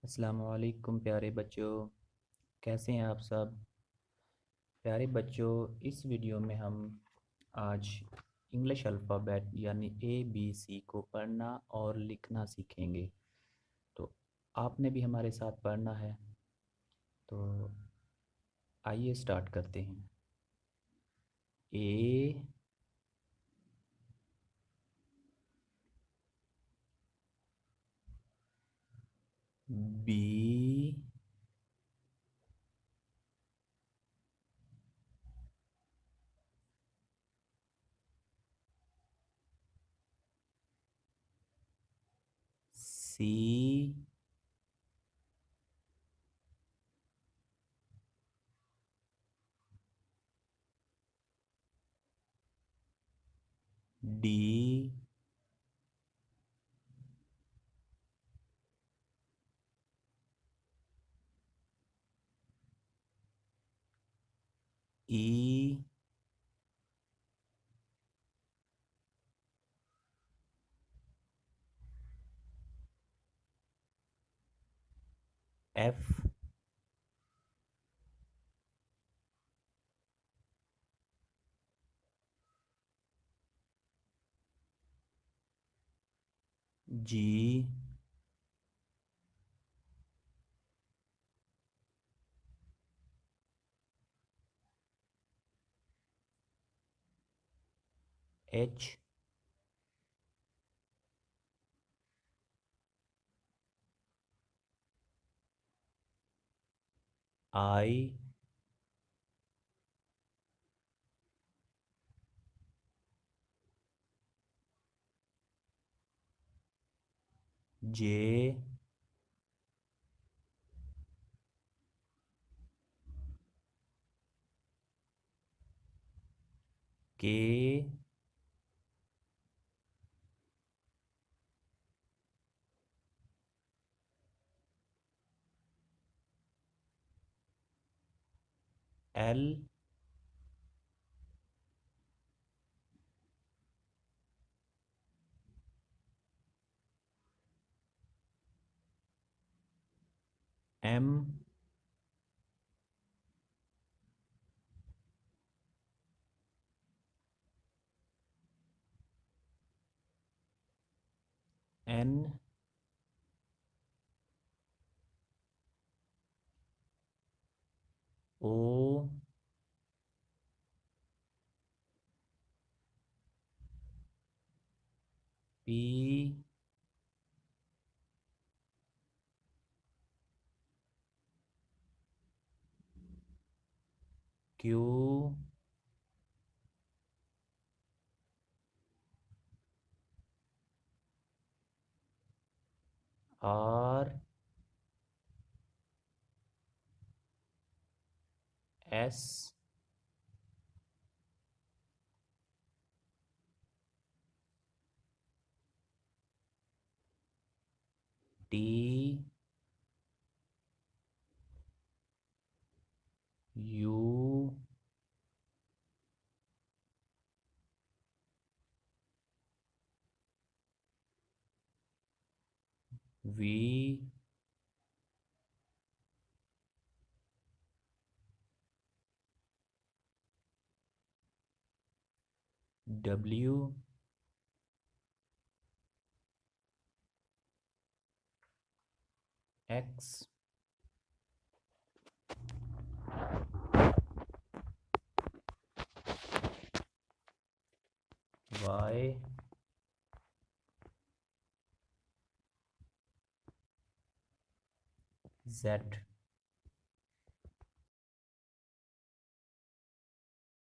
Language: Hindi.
अस्सलामुअलैकुम प्यारे बच्चों। कैसे हैं आप सब? प्यारे बच्चों, इस वीडियो में हम आज इंग्लिश अल्फ़ाबेट यानी ABC को पढ़ना और लिखना सीखेंगे। तो आपने भी हमारे साथ पढ़ना है। तो आइए स्टार्ट करते हैं। A, B, C, D, E, F, G, H, I, J, K, L, M, N, O, P, Q, R, S, T, U, V, W, X, Y, Z।